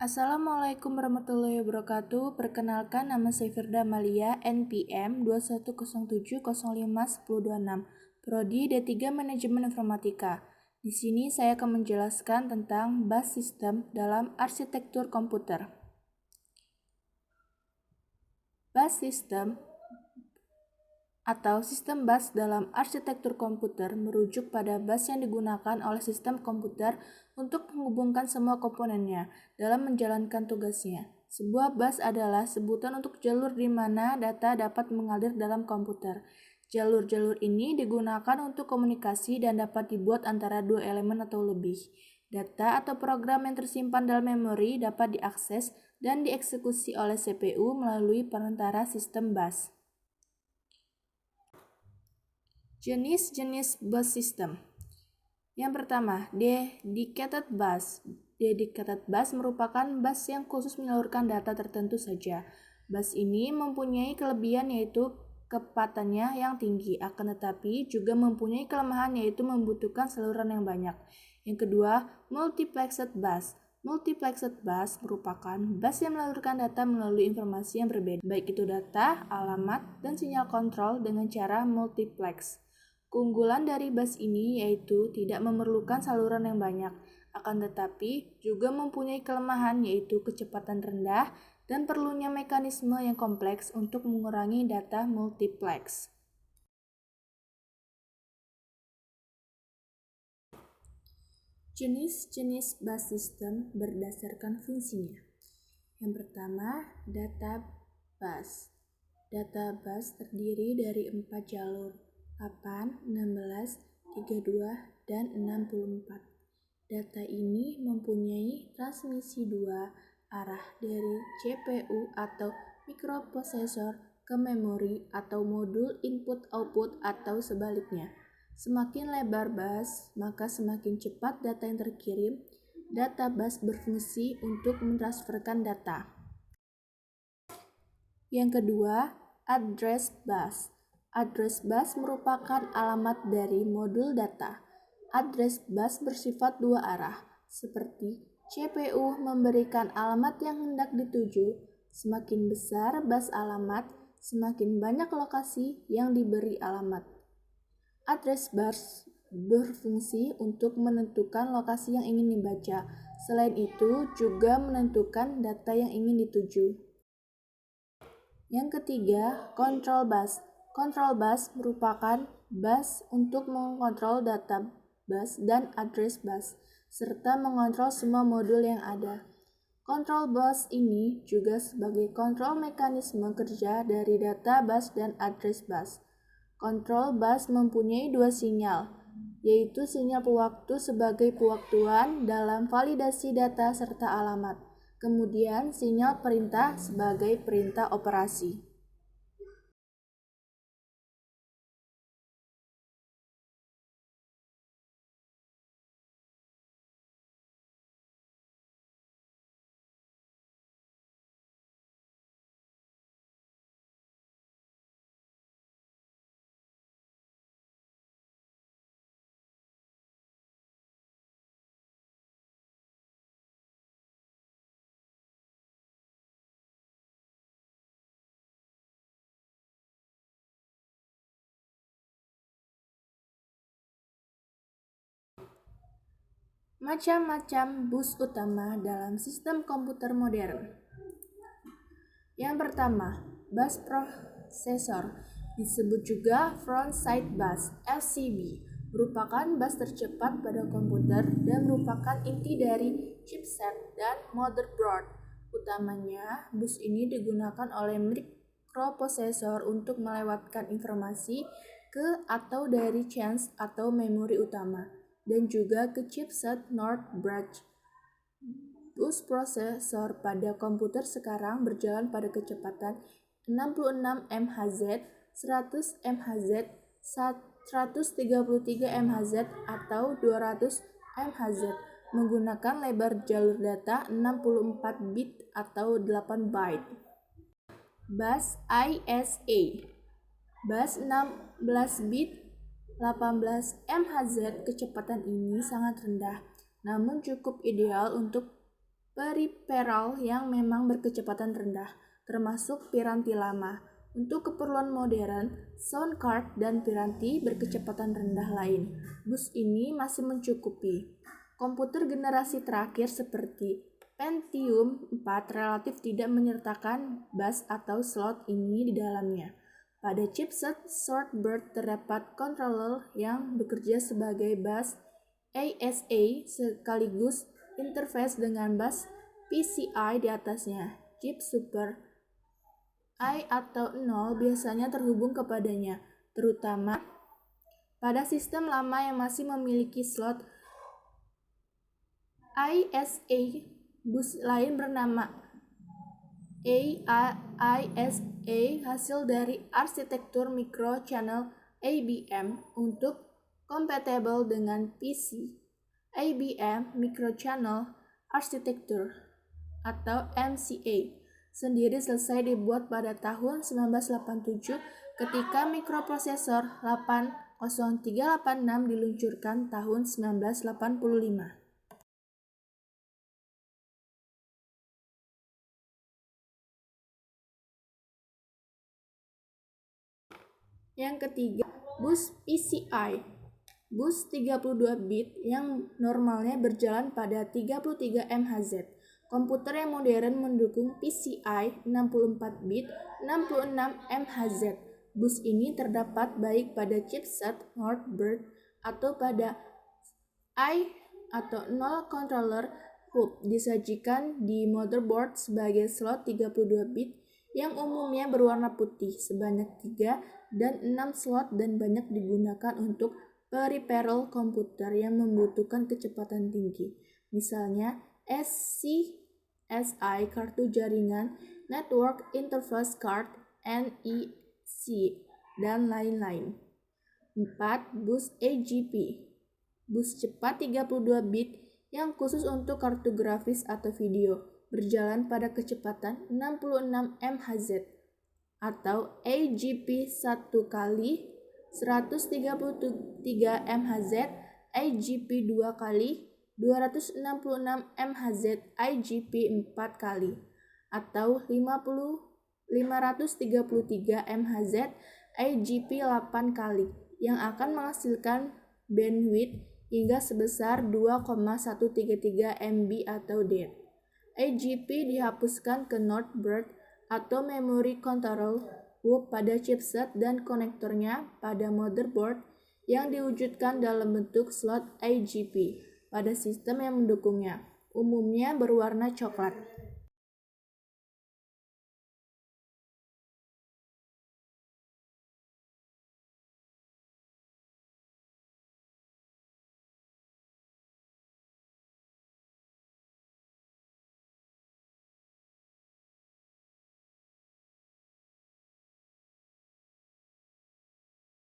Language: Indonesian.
Assalamualaikum warahmatullahi wabarakatuh. Perkenalkan, nama saya Firda Malia, NPM 2107051026, Prodi D3 Manajemen Informatika. Di sini saya akan menjelaskan tentang bus system dalam arsitektur komputer. Bus system atau sistem bus dalam arsitektur komputer merujuk pada bus yang digunakan oleh sistem komputer untuk menghubungkan semua komponennya dalam menjalankan tugasnya. Sebuah bus adalah sebutan untuk jalur di mana data dapat mengalir dalam komputer. Jalur-jalur ini digunakan untuk komunikasi dan dapat dibuat antara dua elemen atau lebih. Data atau program yang tersimpan dalam memori dapat diakses dan dieksekusi oleh CPU melalui perantara sistem bus. Jenis-jenis bus system. Yang pertama, dedicated bus. Dedicated bus merupakan bus yang khusus menyalurkan data tertentu saja. Bus ini mempunyai kelebihan yaitu kecepatannya yang tinggi, akan tetapi juga mempunyai kelemahan yaitu membutuhkan saluran yang banyak. Yang kedua, multiplexed bus. Multiplexed bus merupakan bus yang menyalurkan data melalui informasi yang berbeda, baik itu data, alamat, dan sinyal kontrol dengan cara multiplex. Keunggulan dari bus ini yaitu tidak memerlukan saluran yang banyak, akan tetapi juga mempunyai kelemahan yaitu kecepatan rendah dan perlunya mekanisme yang kompleks untuk mengurangi data multiplex. Jenis-jenis bus system berdasarkan fungsinya. Yang pertama, data bus. Data bus terdiri dari 4 jalur, 8, 16, 32, dan 64. Data ini mempunyai transmisi 2 arah dari CPU atau mikroprosesor ke memori atau modul input-output atau sebaliknya. Semakin lebar bus, maka semakin cepat data yang terkirim. Data bus berfungsi untuk mentransferkan data. Yang kedua, address bus. Address bus merupakan alamat dari modul data. Address bus bersifat 2 arah, seperti CPU memberikan alamat yang hendak dituju. Semakin besar bus alamat, semakin banyak lokasi yang diberi alamat. Address bus berfungsi untuk menentukan lokasi yang ingin dibaca. Selain itu, juga menentukan data yang ingin dituju. Yang ketiga, control bus. Control bus merupakan bus untuk mengontrol data bus dan address bus, serta mengontrol semua modul yang ada. Control bus ini juga sebagai kontrol mekanisme kerja dari data bus dan address bus. Control bus mempunyai 2 sinyal, yaitu sinyal pewaktu sebagai pewaktuan dalam validasi data serta alamat, kemudian sinyal perintah sebagai perintah operasi. Macam-macam bus utama dalam sistem komputer modern. Yang pertama, bus processor, disebut juga front side bus (FSB), merupakan bus tercepat pada komputer dan merupakan inti dari chipset dan motherboard utamanya. Bus ini digunakan oleh mikroprosesor untuk melewatkan informasi ke atau dari chance atau memori utama, dan juga ke chipset North Bridge. Bus prosesor pada komputer sekarang berjalan pada kecepatan 66 MHz, 100 MHz, 133 MHz, atau 200 MHz, menggunakan lebar jalur data 64 bit atau 8 byte. Bus ISA, bus 16 bit 18 MHz. Kecepatan ini sangat rendah, namun cukup ideal untuk peripheral yang memang berkecepatan rendah, termasuk piranti lama. Untuk keperluan modern, sound card dan piranti berkecepatan rendah lain, bus ini masih mencukupi. Komputer generasi terakhir seperti Pentium 4 relatif tidak menyertakan bus atau slot ini di dalamnya. Pada chipset Shortbird terdapat controller yang bekerja sebagai bus ASA sekaligus interface dengan bus PCI di atasnya. Chip Super I atau 0 biasanya terhubung kepadanya, terutama pada sistem lama yang masih memiliki slot ISA. Bus lain bernama AISA hasil dari arsitektur microchannel IBM untuk kompatibel dengan PC. IBM Microchannel Architecture atau MCA sendiri selesai dibuat pada tahun 1987 ketika mikroprosesor 80386 diluncurkan tahun 1985. Yang ketiga, bus PCI. Bus 32 bit yang normalnya berjalan pada 33 MHz. Komputer yang modern mendukung PCI 64 bit 66 MHz. Bus ini terdapat baik pada chipset Shortbird atau pada I atau 0 controller hub disajikan di motherboard sebagai slot 32 bit yang umumnya berwarna putih sebanyak 3 dan 6 slot dan banyak digunakan untuk peripheral komputer yang membutuhkan kecepatan tinggi. Misalnya SI kartu jaringan, Network Interface Card, NIC, dan lain-lain. 4. Bus AGP. Bus cepat 32 bit yang khusus untuk kartu grafis atau video, berjalan pada kecepatan 66 MHz atau AGP 1 kali 133 MHz, IGP 2 kali 266 MHz, IGP 4 kali atau 533 MHz, IGP 8 kali yang akan menghasilkan bandwidth hingga sebesar 2,133 MB atau DET. IGP dihapuskan ke Shortbird atau Memory Control hub pada chipset dan konektornya pada motherboard yang diwujudkan dalam bentuk slot IGP pada sistem yang mendukungnya, umumnya berwarna coklat.